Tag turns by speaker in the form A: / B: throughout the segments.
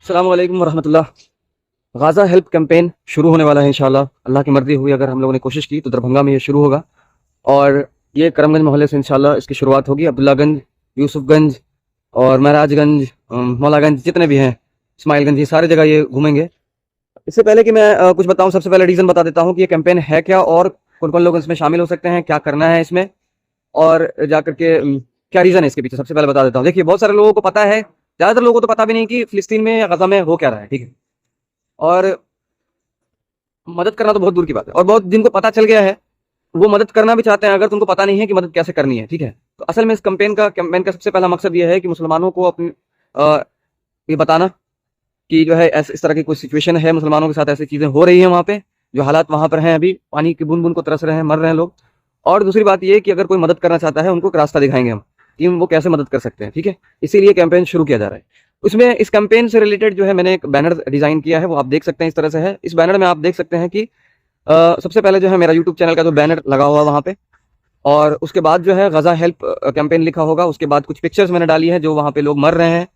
A: अस्सलाम वालेकुम वरहमतुल्लाह। Gaza help campaign शुरू होने वाला है इंशाल्लाह। अल्लाह की मर्ज़ी हुई, अगर हम लोगों ने कोशिश की तो दरभंगा में ये शुरू होगा और ये करमगंज मोहल्ले से इंशाल्लाह इसकी शुरुआत होगी। अब्दुल्लागंज, यूसुफगंज और महराजगंज, मौलागंज जितने भी हैं, इस्माइलगंज, ये सारी जगह ये घूमेंगे। इससे पहले कि मैं कुछ बताऊं, सबसे पहले रीज़न बता देता हूं कि ये कैंपेन है क्या और कौन कौन लोग इसमें शामिल हो सकते हैं, क्या करना है इसमें और जाकर के क्या रीज़न है इसके पीछे। सबसे पहले बता देता हूँ। देखिए, बहुत सारे लोगों को पता है, ज़्यादातर लोगों को तो पता भी नहीं कि फ़िलिस्तीन में या गज़ा में हो क्या रहा है, ठीक है। और मदद करना तो बहुत दूर की बात है, और बहुत जिनको पता चल गया है वो मदद करना भी चाहते हैं, अगर तुमको पता नहीं है कि मदद कैसे करनी है, ठीक है। तो असल में इस कैंपेन का सबसे पहला मकसद ये है कि मुसलमानों को अपनी ये बताना कि जो है ऐसे इस तरह की कोई सिचुएशन है, मुसलमानों के साथ ऐसी चीज़ें हो रही हैं वहाँ पे, जो हालात वहाँ पर हैं, अभी पानी की बूंद बूंद को तरस रहे हैं, मर रहे हैं लोग। और दूसरी बात ये कि अगर कोई मदद करना चाहता है, उनको एक रास्ता दिखाएंगे हम कि वो कैसे मदद कर सकते हैं, ठीक है। इसीलिए कैंपेन शुरू किया जा रहा है। उसमें इस कैंपेन से रिलेटेड जो है मैंने एक बैनर डिजाइन किया है, वो आप देख सकते हैं, इस तरह से है। इस बैनर में आप देख सकते हैं कि सबसे पहले जो है मेरा यूट्यूब चैनल का जो बैनर लगा हुआ वहाँ पे, और उसके बाद जो है गज़ा हेल्प कैंपेन लिखा होगा। उसके बाद कुछ पिक्चर्स मैंने डाली है जो वहाँ पे लोग मर रहे हैं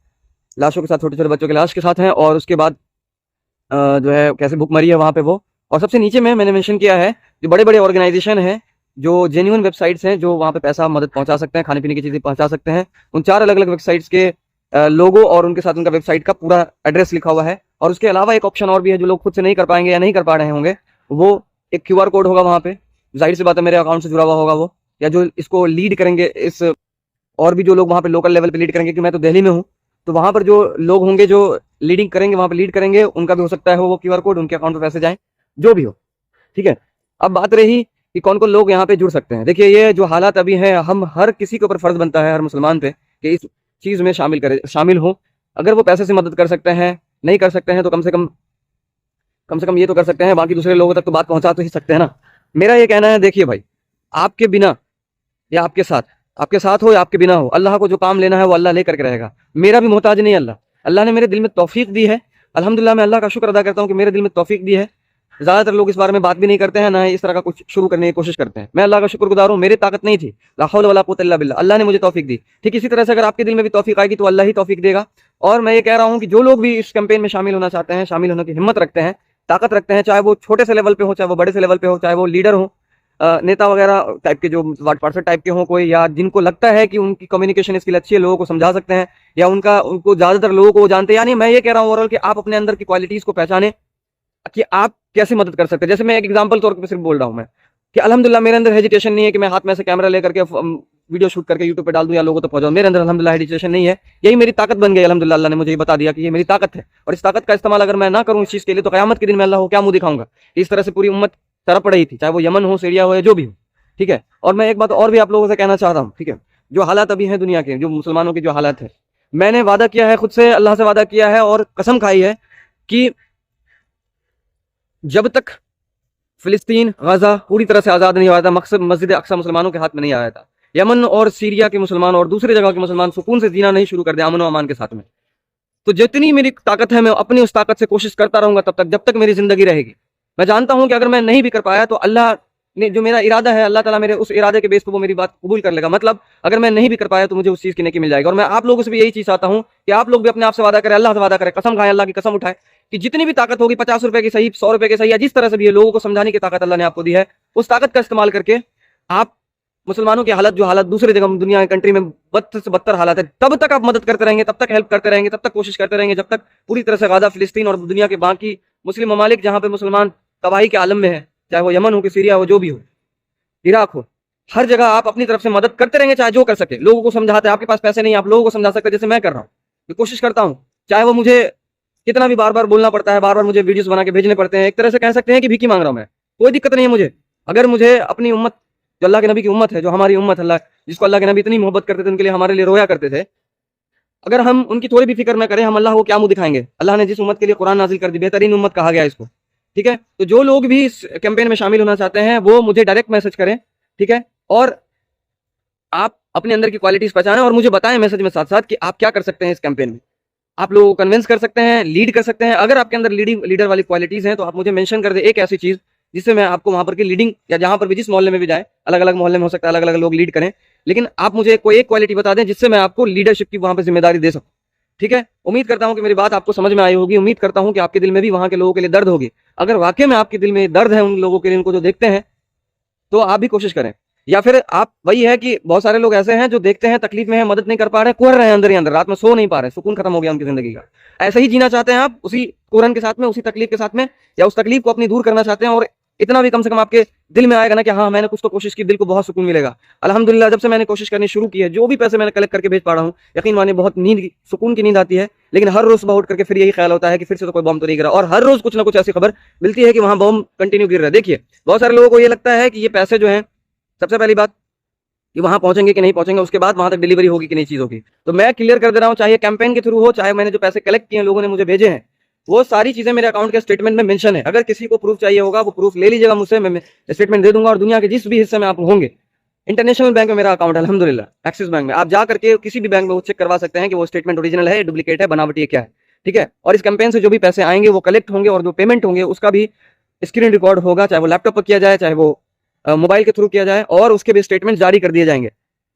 A: लाशों के साथ, छोटे छोटे बच्चों की लाश के साथ हैं, और उसके बाद जो है कैसे भूखमरी है वहाँ पे वो। और सबसे नीचे में मैंने मेंशन किया है जो बड़े बड़े ऑर्गेनाइजेशन हैं, जो जेन्युइन वेबसाइट्स हैं, जो वहाँ पे पैसा मदद पहुँचा सकते हैं, खाने पीने की चीज़ें पहुँचा सकते हैं, उन 4 अलग अलग वेबसाइट्स के लोगो और उनके साथ उनका वेबसाइट का पूरा एड्रेस लिखा हुआ है। और उसके अलावा एक ऑप्शन और भी है, जो लोग खुद से नहीं कर पाएंगे या नहीं कर पा रहे होंगे, वो एक QR कोड होगा वहाँ पे, जाहिर सी बात है मेरे अकाउंट से जुड़ा हुआ होगा वो, या जो इसको लीड करेंगे, इस और भी जो लोग वहाँ पे लोकल लेवल पे लीड करेंगे, कि मैं तो दिल्ली में हूँ, तो वहाँ पर जो लोग होंगे जो लीडिंग करेंगे, वहाँ पे लीड करेंगे, उनका भी हो सकता है वो QR कोड उनके अकाउंट में पैसे जाएं, जो भी हो, ठीक है। अब बात रही कि कौन कौन लोग यहाँ पे जुड़ सकते हैं। देखिए, ये जो हालात अभी हैं, हम हर किसी के ऊपर फर्ज बनता है, हर मुसलमान पे, कि इस चीज़ में शामिल हो। अगर वो पैसे से मदद कर सकते हैं, नहीं कर सकते हैं, तो कम से कम ये तो कर सकते हैं, बाकी दूसरे लोगों तक तो बात पहुंचा तो ही सकते हैं ना। मेरा ये कहना है, देखिए भाई, आपके बिना या आपके साथ हो या आपके बिना हो, अल्लाह को जो काम लेना है वो अल्लाह लेकर के रहेगा। मेरा भी मोहताज नहीं अल्लाह। अल्लाह ने मेरे दिल में तौफीक दी है, अल्हम्दुलिल्लाह, मैं अल्लाह का शुक्र अदा करता हूँ कि मेरे दिल में तौफीक दी है। ज़्यादातर लोग इस बारे में बात भी नहीं करते हैं, ना इस तरह का कुछ शुरू करने की कोशिश करते हैं। मैं अल्लाह का शुक्रगुजार हूँ, मेरी ताकत नहीं थी, ला हौल वला कुव्वता इल्ला बिल्लाह, अल्लाह ने मुझे तौफीक दी। ठीक इसी तरह से अगर आपके दिल में भी तौफीक आएगी तो अल्लाह ही तौफीक देगा। और मैं ये कह रहा हूँ कि जो लोग भी इस कैंपेन में शामिल होना चाहते हैं, शामिल होने की हिम्मत रखते हैं, ताकत रखते हैं, चाहे वो छोटे से लेवल पे हो, चाहे वो बड़े से लेवल पे हो, चाहे वो लीडर हो, नेता वगैरह टाइप के, जो व्हाट्सएप टाइप के हों कोई, या जिनको लगता है कि उनकी कम्युनिकेशन स्किल अच्छी है, लोगों को समझा सकते हैं, या उनको ज़्यादातर लोगों को वो जानते हैं। यानी मैं ये कह रहा हूँ ओवरऑल कि आप अपने अंदर की क्वालिटीज़ को पहचानें कि आप कैसे मदद कर सकते हैं। जैसे मैं एक एग्जांपल तौर पे सिर्फ बोल रहा हूँ मैं, कि अल्हम्दुलिल्लाह मेरे अंदर हेजिटेशन नहीं है कि मैं हाथ में से कैमरा लेकर के वीडियो शूट करके यूट्यूब पे डाल दूं या लोगों तक पहुंचाऊं। मेरे अंदर अल्हम्दुलिल्लाह हेजिटेशन नहीं है, यही मेरी ताकत बन गई। अल्हम्दुलिल्लाह अल्लाह ने मुझे ये बता दिया कि ये मेरी ताकत है, और इस ताकत का इस्तेमाल अगर मैं ना करूं इस चीज़ के लिए, तो क़यामत के दिन में अल्लाह को क्या मुंह दिखाऊंगा। इस तरह से पूरी उम्मत तड़प रही थी, चाहे वो यमन हो, सीरिया हो, या जो भी हो, ठीक है। और मैं एक बात और भी आप लोगों से कहना चाहता हूँ, ठीक है, जो हालात अभी हैं दुनिया के, जो मुसलमानों के जो हालात है, मैंने वादा किया है खुद से, अल्लाह से वादा किया है और कसम खाई है कि जब तक फिलिस्तीन, गजा पूरी तरह से आज़ाद नहीं हुआ था, मकसद मस्जिद अक्सा मुसलमानों के हाथ में नहीं आया था, यमन और सीरिया के मुसलमान और दूसरी जगह के मुसलमान सुकून से जीना नहीं शुरू कर दिया अमन व अमान के साथ में, तो जितनी मेरी ताकत है मैं अपनी उस ताकत से कोशिश करता रहूंगा तब तक, जब तक मेरी जिंदगी रहेगी। मैं जानता हूं कि अगर मैं नहीं भी कर पाया तो अल्लाह ने जो मेरा इरादा है, अल्लाह ताला मेरे उस इरादे के बेस पर वो मेरी बात कबूल कर लेगा। मतलब अगर मैं नहीं भी कर पाया तो मुझे उस चीज़ की नेकी मिल जाएगी। और मैं आप लोगों से भी यही चीज़ चाहता हूं कि आप लोग भी अपने आप से वादा करें, अल्लाह से वादा करें, कसम खाएं, अल्लाह की कसम उठाए कि जितनी भी ताकत होगी, 50 रुपए की सही, 100 रुपए की सही, या जिस तरह से भी है, लोगों को समझाने की ताकत अल्लाह ने आपको दी है, उस ताकत का इस्तेमाल करके आप मुसलमानों की हालत, जो हालत दूसरी जगह दुनिया कंट्री में बदतर से बदतर हालत है, तब तक आप मदद करते रहेंगे, तब तक हेल्प करते रहेंगे, तब तक कोशिश करते रहेंगे, जब तक पूरी तरह से गाजा, फिलिस्तीन और दुनिया के बाकी मुस्लिम ममालिक जहाँ पे मुसलमान तबाही के आलम में है, चाहे वो यमन हो कि सीरिया हो, जो भी हो, इराक हो, हर जगह आप अपनी तरफ से मदद करते रहेंगे, चाहे जो कर सके। लोगों को समझाते हैं, आपके पास पैसे नहीं, आप लोगों को समझा सकते हैं, जैसे मैं कर रहा हूँ, मैं कोशिश करता हूँ, चाहे वो मुझे कितना भी बार बार बोलना पड़ता है, बार बार मुझे वीडियोस बना के भेजने पड़ते हैं, एक तरह से कह सकते हैं कि भीख मांग रहा हूँ मैं, कोई दिक्कत नहीं है मुझे। अगर मुझे अपनी उम्मत, जो अल्लाह के नबी की उम्मत है, जो हमारी उम्मत, अल्लाह जिसको अल्लाह के नबी इतनी मोहब्बत करते थे, उनके लिए हमारे लिए रोया करते थे, अगर हम उनकी थोड़ी भी फिक्र न करें, हम अल्लाह को क्या मुंह दिखाएंगे। अल्लाह ने जिस उम्मत के लिए कुरान नाजिल कर दी, बेहतरीन उम्मत कहा गया इसको, ठीक है। तो जो लोग भी इस कैंपेन में शामिल होना चाहते हैं, वो मुझे डायरेक्ट मैसेज करें, ठीक है, और आप अपने अंदर की क्वालिटीज पहचानें और मुझे बताएं मैसेज में साथ साथ कि आप क्या कर सकते हैं इस कैंपेन में। आप लोगों को कन्विंस कर सकते हैं, लीड कर सकते हैं। अगर आपके अंदर लीडर वाली क्वालिटीज हैं तो आप मुझे मेंशन कर दें एक ऐसी चीज जिससे मैं आपको वहां पर की लीडिंग, या जहां पर भी जिस मोहल्ले में भी जाए, अलग अलग मोहल्ले में हो सकता है अलग अलग लोग लीड करें, लेकिन आप मुझे कोई एक क्वालिटी बता दें जिससे मैं आपको लीडरशिप की वहां पर जिम्मेदारी दे सकूं। ठीक है, उम्मीद करता हूं कि मेरी बात आपको समझ में आई होगी। उम्मीद करता हूं कि आपके दिल में भी वहां के लोगों के लिए दर्द होगी। अगर वाकई में आपके दिल में दर्द है उन लोगों के लिए, उनको जो देखते हैं, तो आप भी कोशिश करें। या फिर आप वही है कि बहुत सारे लोग ऐसे हैं जो देखते हैं तकलीफ में है, मदद नहीं कर पा रहे, कुहर रहे हैं अंदर ही अंदर, रात में सो नहीं पा रहे, सुकून खत्म हो गया उनकी जिंदगी का। ऐसा ही जीना चाहते हैं आप, उसी कुहरन के साथ में, उसी तकलीफ के साथ में, या उस तकलीफ को अपनी दूर करना चाहते हैं, और इतना भी कम से कम आपके दिल में आएगा ना कि हाँ मैंने कुछ तो कोशिश की, दिल को बहुत सुकून मिलेगा। अल्हम्दुलिल्लाह जब से मैंने कोशिश करनी शुरू की है, जो भी पैसे मैंने कलेक्ट करके भेज पा रहा हूँ, यकीन मानिए बहुत नींद, सुकून की नींद आती है। लेकिन हर रोज सुबह उठ करके फिर यही ख्याल होता है कि फिर से तो कोई बम तो नहीं गिरा, और हर रोज कुछ ना कुछ ऐसी खबर मिलती है कि वहां बम कंटिन्यू गिर रहा है। देखिए बहुत सारे लोगों को ये लगता है कि ये पैसे जो हैं, सबसे पहली बात कि वहां पहुंचेंगे कि नहीं पहुंचेंगे, उसके बाद वहां तक डिलीवरी होगी कि नहीं चीजों की। तो मैं क्लियर कर दे रहा हूं, चाहे कैंपेन के थ्रू हो, चाहे मैंने जो पैसे कलेक्ट किए हैं, लोगों ने मुझे भेजे हैं, वो सारी चीजें मेरे अकाउंट के स्टेटमेंट में मेंशन है। अगर किसी को प्रूफ चाहिए होगा वो प्रूफ ले लीजिएगा मुझसे, मैं स्टेटमेंट दे दूंगा। और दुनिया के जिस भी हिस्से में आप होंगे, इंटरनेशनल बैंक में मेरा अकाउंट है अल्हम्दुलिल्लाह, एक्सिस बैंक में, आप जा करके किसी भी बैंक में वो चेक करवा सकते हैं कि वो स्टेटमेंट ओरिजिनल है, डुप्लीकेट है, बनावटी है, क्या है। ठीक है, और इस कैंपेन से जो भी पैसे आएंगे वो कलेक्ट होंगे, और जो पेमेंट होंगे उसका भी स्क्रीन रिकॉर्ड होगा, चाहे वो लैपटॉप पर किया जाए, चाहे वो मोबाइल के थ्रू किया जाए, और उसके भी स्टेटमेंट जारी कर दिए जाएंगे।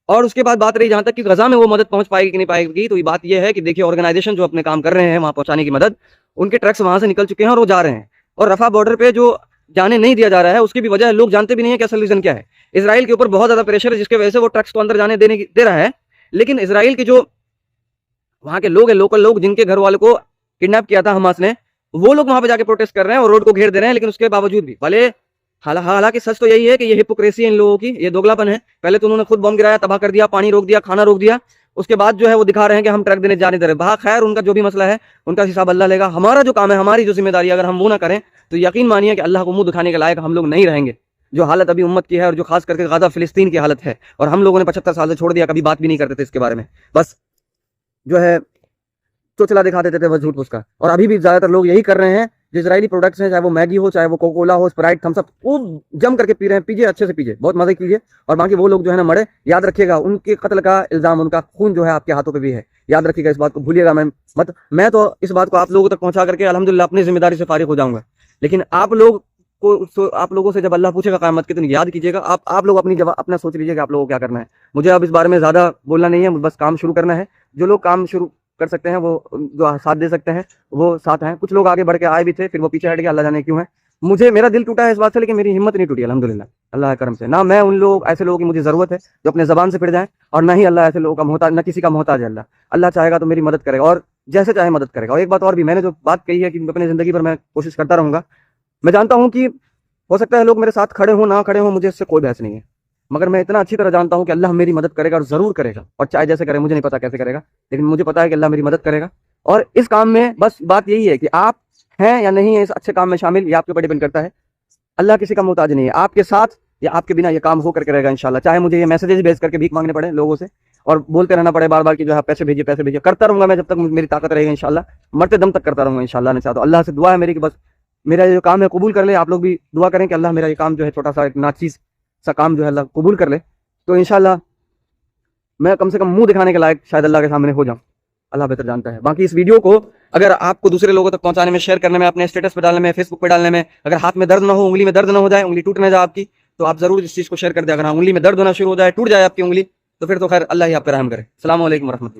A: और उसके बाद बात रही जहां तक कि गजा में वो मदद पहुंच पाएगी कि नहीं पाएगी, तो ये बात ये है कि देखिए ऑर्गेनाइजेशन जो अपने काम कर रहे हैं वहां पहुंचाने की मदद, उनके ट्रक्स वहां से निकल चुके हैं और वो जा रहे हैं। और रफा बॉर्डर पे जो जाने नहीं दिया जा रहा है उसकी भी वजह है, लोग जानते भी नहीं है कि असल रीजन क्या है। इसराइल के ऊपर बहुत ज्यादा प्रेशर है, जिसकी वजह से वो ट्रक्स तो अंदर जाने दे रहा है। लेकिन इसराइल के जो वहां के लोग हैं, लोकल लोग, जिनके घर वालों को किडनैप किया था हमास ने, वो लोग वहां पे जाके प्रोटेस्ट कर रहे हैं और रोड को घेर दे रहे हैं। लेकिन उसके बावजूद भी भले, हालांकि सच तो यही है कि ये हिपोक्रेसी है इन लोगों की, ये दोगलापन है। पहले तो उन्होंने खुद बम गिराया, तबाह कर दिया, पानी रोक दिया, खाना रोक दिया, उसके बाद जो है वो दिखा रहे हैं कि हम ट्रक देने जाने दे रहे। बहा खैर, उनका जो भी मसला है उनका हिसाब अल्लाह लेगा। हमारा जो काम है, हमारी जो जिम्मेदारी है, अगर हम वो ना करें तो यकीन मानिए कि अल्लाह को मुंह दिखाने के लायक हम लोग नहीं रहेंगे। जो हालत अभी उम्मत की है, और जो खास करके गाजा फिलिस्तीन की हालत है, और हम लोगों ने 75 साल से छोड़ दिया, कभी बात भी नहीं करते थे इसके बारे में, बस जो है चोचला दिखा देते थे, बस झूठ उसका। और अभी भी ज्यादातर लोग यही कर रहे हैं। जो इजरायली प्रोडक्ट्स हैं, चाहे वो मैगी हो, चाहे वो कोकोला हो, स्प्राइट, थम्स अप, वो जम करके पी रहे हैं। पीजिए, अच्छे से पीजिए, बहुत मजे कीजिए। और बाकी वो लोग जो है ना मरे, याद रखिएगा उनके कत्ल का इल्जाम, उनका खून जो है आपके हाथों पे भी है। याद रखिएगा इस बात को, भूलिएगा मैं तो इस बात को आप लोगों तक पहुंचा करके अल्हम्दुलिल्लाह अपनी जिम्मेदारी से फारिग हो जाऊंगा। लेकिन आप लोगों से जब अल्लाह पूछेगा क़यामत के दिन, याद कीजिएगा, आप लोग अपनी जवाब अपना सोच लीजिए कि आप लोगों को क्या करना है। मुझे अब इस बारे में ज्यादा बोलना नहीं है, बस काम शुरू करना है। जो लोग काम शुरू कर सकते हैं, वो जो साथ दे सकते हैं वो साथ हैं। कुछ लोग आगे बढ़ के आए भी थे, फिर वो पीछे हट गए, अल्लाह जाने क्यों है। मेरा दिल टूटा है इस बात से, लेकिन मेरी हिम्मत नहीं टूटी अल्हम्दुलिल्लाह, अल्लाह के करम से। ना मैं उन लोग, ऐसे लोगों की मुझे जरूरत है जो अपने जबान से फिर जाएं, और ना ही अल्लाह ऐसे लोगों का मोहताज, ना किसी का मोहताज है। अल्लाह चाहेगा तो मेरी मदद करेगा, और जैसे चाहे मदद करेगा। और एक बात और भी, मैंने जो बात कही है कि अपनी जिंदगी पर मैं कोशिश करता रहूंगा। मैं जानता हूँ कि हो सकता है लोग मेरे साथ खड़े हो ना खड़े हो, मुझे इससे कोई बहस नहीं है, मगर मैं इतना अच्छी तरह जानता हूँ कि अल्लाह मेरी मदद करेगा, और जरूर करेगा। और चाहे जैसे करे, मुझे नहीं पता कैसे करेगा, लेकिन मुझे पता है कि अल्लाह मेरी मदद करेगा। और इस काम में बस बात यही है कि आप हैं या नहीं है इस अच्छे काम में शामिल, ये आपके ऊपर डिपेंड करता है। अल्लाह किसी का मोहताज नहीं है, आपके साथ या आपके बिना ये काम हो करके रहेगा इंशाल्लाह। चाहे मुझे ये मैसेजेस भेज करके भीख मांगने पड़े लोगों से, और बोलते रहना पड़े बार बार कि जो है पैसे भेजिए पैसे भेजिए, करता रहूंगा मैं जब तक मेरी ताकत रहेगी इंशाल्लाह, मरते दम तक करता रहूंगा इंशाल्लाह। ने चाहता अल्लाह से दुआ है मेरी कि बस मेरा ये जो काम है कबूल कर ले। आप लोग भी दुआ करें कि अल्लाह मेरा ये काम जो है, छोटा सा एक नाचीज सा काम जो है, अल्लाह कबूल कर ले। तो इंशाल्लाह मैं कम से कम मुंह दिखाने के लायक शायद अल्लाह के सामने हो जाऊं, अल्लाह बेहतर जानता है। बाकी इस वीडियो को अगर आपको दूसरे लोगों तक पहुंचाने में, शेयर करने में, अपने स्टेटस पे डालने में, फेसबुक पे डालने में, अगर हाथ में दर्द ना हो, उंगली में दर्द ना हो जाए, उंगली टूट ना जाए आपकी, तो आप जरूर इस चीज को शेयर कर दे। अगर उंगली में दर्द होना शुरू हो जाए, टूट जाए आपकी उंगली, तो फिर तो खैर अल्लाह ही आप पे रहम करे। अस्सलाम वालेकुम रहमतुल्लाह।